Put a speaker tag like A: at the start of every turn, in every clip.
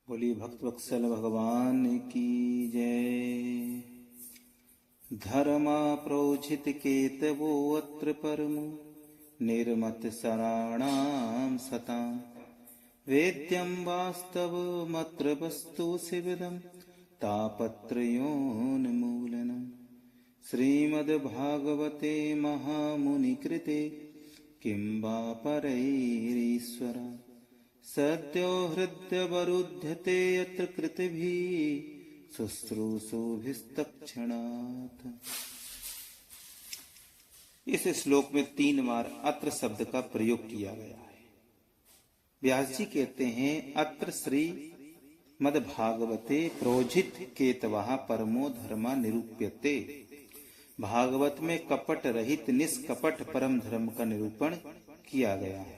A: बोली भक्त वत्सल भगवान की जय। धर्मा प्रोचित केतवो अत्र परमो निर्मत सराणाम सताम वेद्यम वास्तवमत्र वस्तु शिवदम तापत्रयोन्मूलनम्। श्रीमद्भागवते महामुनिकृते किं वा परैरीश्वरा सद्यो हृद्यवरुध्यते यत्र कृतिभिः शुश्रूषुभिस्तत्क्षणात्। इस श्लोक में 3 बार अत्र शब्द का प्रयोग किया गया है। व्यास जी कहते हैं अत्र श्री मद्भागवते प्रोजित केतवः परमो धर्मा निरूप्यते। भागवत में कपट रहित निष्कपट परम धर्म का निरूपण किया गया है।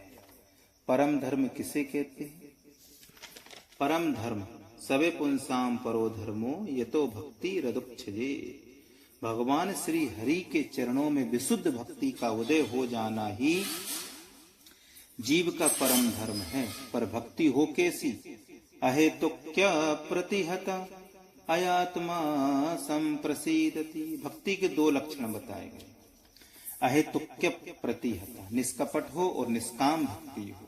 A: परम धर्म किसे कहते हैं? परम धर्म सवे पुंसाम परो धर्मो यतो भक्ति रदुक्षजे। भगवान श्री हरि के चरणों में विशुद्ध भक्ति का उदय हो जाना ही जीव का परम धर्म है। पर भक्ति हो कैसी? अहेतुक्य प्रतिहता अयात्मा संप्रसीदति। भक्ति के 2 लक्षण बताए गए। अहेतुक्य प्रतिहता, निष्कपट हो और निष्काम भक्ति हो।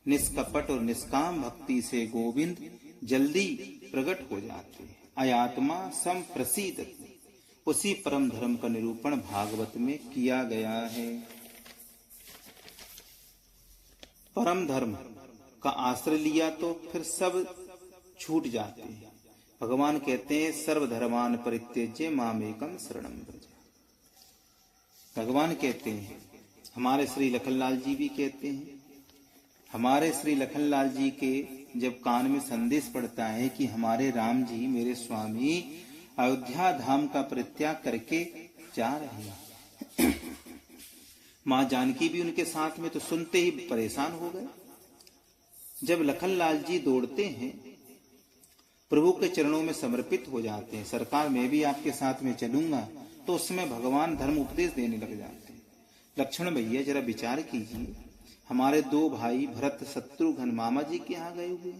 A: निष्कपट और निष्काम भक्ति से गोविंद जल्दी प्रकट हो जाते हैं। अयात्मा संप्रसीदति, उसी परम धर्म का निरूपण भागवत में किया गया है। परम धर्म का आश्रय लिया तो फिर सब छूट जाते हैं। भगवान कहते हैं सर्वधर्मान परित्यज्य मामेकं शरणं व्रज। भगवान कहते हैं, हमारे श्री लखनलाल जी भी कहते हैं, हमारे श्री लखनलाल जी के जब कान में संदेश पड़ता है कि हमारे राम जी मेरे स्वामी अयोध्या धाम का परित्याग करके जा रहे हैं, मां जानकी भी उनके साथ में, तो सुनते ही परेशान हो गए। जब लखनलाल जी दौड़ते हैं, प्रभु के चरणों में समर्पित हो जाते हैं, सरकार मैं भी आपके साथ में चलूंगा, तो उसमें भगवान धर्म उपदेश देने लग जाते हैं। लक्ष्मण भैया जरा विचार कीजिए, हमारे 2 भाई भरत शत्रुघ्न मामा जी के यहाँ गए हुए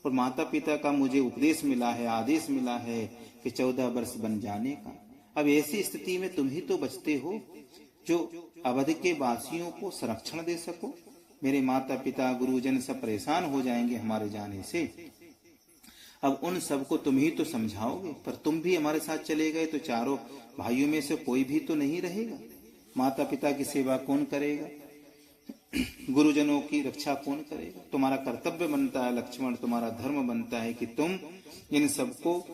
A: और माता पिता का मुझे उपदेश मिला है, आदेश मिला है कि 14 वर्ष बन जाने का। अब ऐसी स्थिति में तुम ही तो बचते हो जो अवध के वासियों को संरक्षण दे सको। मेरे माता पिता गुरुजन सब परेशान हो जाएंगे हमारे जाने से। अब उन सबको तुम ही तो समझाओगे, पर तुम भी हमारे साथ चले गए तो चारों भाइयों में से कोई भी तो नहीं रहेगा। माता पिता की सेवा कौन करेगा? गुरुजनों की रक्षा कौन करेगा? तुम्हारा कर्तव्य बनता है लक्ष्मण, तुम्हारा धर्म बनता है कि तुम इन सबको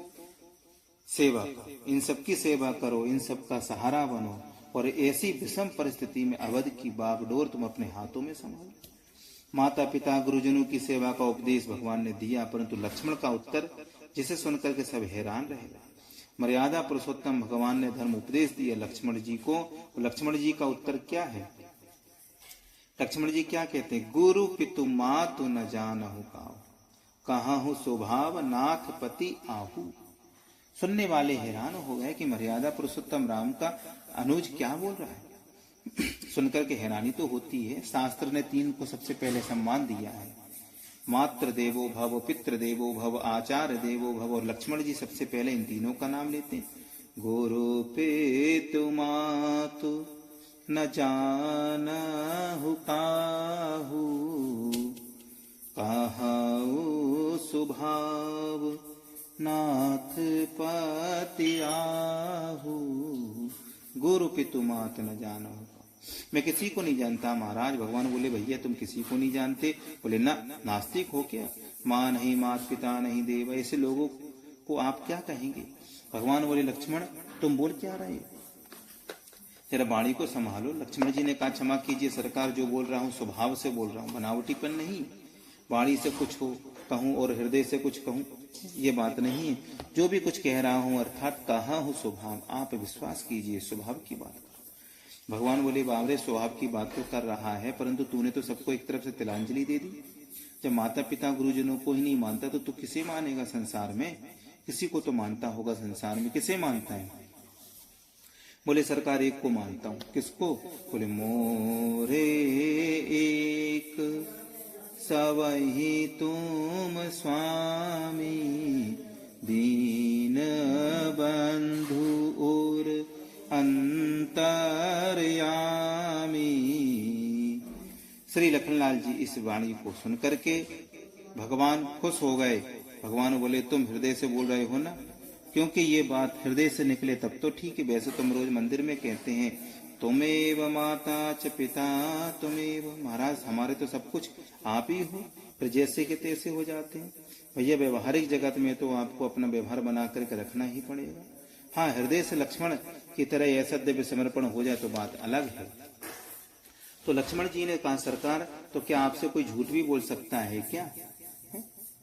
A: सेवा करो, इन सबकी सेवा करो, इन सबका सहारा बनो। और ऐसी विषम परिस्थिति में अवध की बागडोर तुम अपने हाथों में संभालो। माता पिता गुरुजनों की सेवा का उपदेश भगवान ने दिया, परंतु लक्ष्मण का उत्तर जिसे सुनकर के सब हैरान रहेगा। मर्यादा पुरुषोत्तम भगवान ने धर्म उपदेश दिया लक्ष्मण जी को। लक्ष्मण जी का उत्तर क्या है? लक्ष्मण जी क्या कहते हैं? गुरु पितु मातु न जानहु काहू, कहाहु स्वभाव नाथ पति आहू। सुनने वाले हैरान हो गए कि मर्यादा पुरुषोत्तम राम का अनुज क्या बोल रहा है। सुनकर के हैरानी तो होती है। शास्त्र ने 3 को सबसे पहले सम्मान दिया है, मातृ देवो भव, पितृ देवो भव, आचार्य देवो भव। और लक्ष्मण जी सबसे पहले इन तीनों का नाम लेते हैं। गुरु पितु मातु न जानहु काहू, कहाहु स्वभाव नाथ पति आहू। गुरु पितु मातु न जानहु, मैं किसी को नहीं जानता महाराज। भगवान बोले भैया तुम किसी को नहीं जानते? बोले ना, नास्तिक हो क्या? माँ नहीं, माता पिता नहीं, देव, ऐसे लोगों को आप क्या कहेंगे? भगवान बोले लक्ष्मण तुम बोल क्या रहे हो, जरा वाणी को संभालो। लक्ष्मण जी ने कहा क्षमा कीजिए सरकार, जो बोल रहा हूँ स्वभाव से बोल रहा हूँ, बनावटीपन नहीं। वाणी से कुछ हो कहूँ और हृदय से कुछ कहूँ, ये बात नहीं है। जो भी कुछ कह रहा हूँ अर्थात कहा हूँ स्वभाव, आप विश्वास कीजिए, स्वभाव की बात करो। भगवान बोले बाबरे स्वभाव की बात तो कर रहा है, परंतु तूने तो सबको एक तरफ से तिलांजलि दे दी। जब माता पिता गुरुजनों को ही नहीं मानता तो तू किसे मानेगा संसार में? किसी को तो मानता होगा संसार में, किसे मानता है? बोले सरकार एक को मानता हूं। किसको? बोले मोरे एक सवही तुम स्वामी दीन बंधु और अंतर्यामी। श्री लखनलाल जी इस वाणी को सुन करके भगवान खुश हो गए। भगवान बोले तुम हृदय से बोल रहे हो ना, क्योंकि ये बात हृदय से निकले तब तो ठीक है। वैसे तुम रोज मंदिर में कहते हैं तुमेव माता च पिता तुमेव, महाराज हमारे तो सब कुछ आप ही हो, पर जैसे के तैसे हो जाते हैं। भैया व्यवहारिक जगत में तो आपको अपना व्यवहार बना करके रखना ही पड़ेगा। हाँ, हृदय से लक्ष्मण की तरह ऐसा दिव्य समर्पण हो जाए तो बात अलग है। तो लक्ष्मण जी ने कहा सरकार तो क्या आपसे कोई झूठ भी बोल सकता है क्या?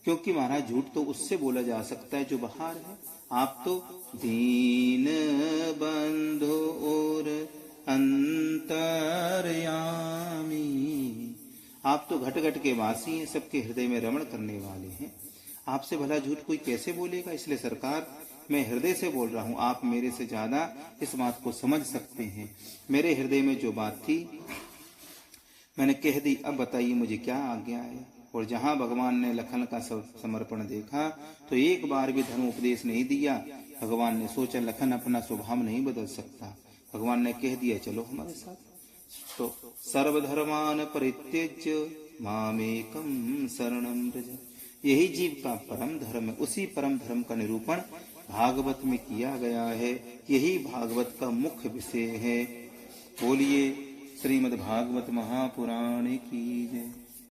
A: क्योंकि महाराज झूठ तो उससे बोला जा सकता है जो बाहर है। आप तो दीन बंधु और अंतर्यामी, आप तो घट घट के वासी हैं, सबके हृदय में रमण करने वाले हैं। आपसे भला झूठ कोई कैसे बोलेगा? इसलिए सरकार मैं हृदय से बोल रहा हूं, आप मेरे से ज्यादा इस बात को समझ सकते हैं। मेरे हृदय में जो बात थी मैंने कह दी, अब बताइए मुझे क्या आज्ञा है। और जहां भगवान ने लखन का समर्पण देखा तो एक बार भी धर्म उपदेश नहीं दिया। भगवान ने सोचा लखन अपना स्वभाव नहीं बदल सकता। भगवान ने कह दिया चलो हमारे साथ। तो सर्वधर्मान परित्यज्य मामेकं शरणं व्रज, यही जीव का परम धर्म है। उसी परम धर्म का निरूपण भागवत में किया गया है। यही भागवत का मुख्य विषय है। बोलिए श्रीमद् भागवत महापुराण की जय।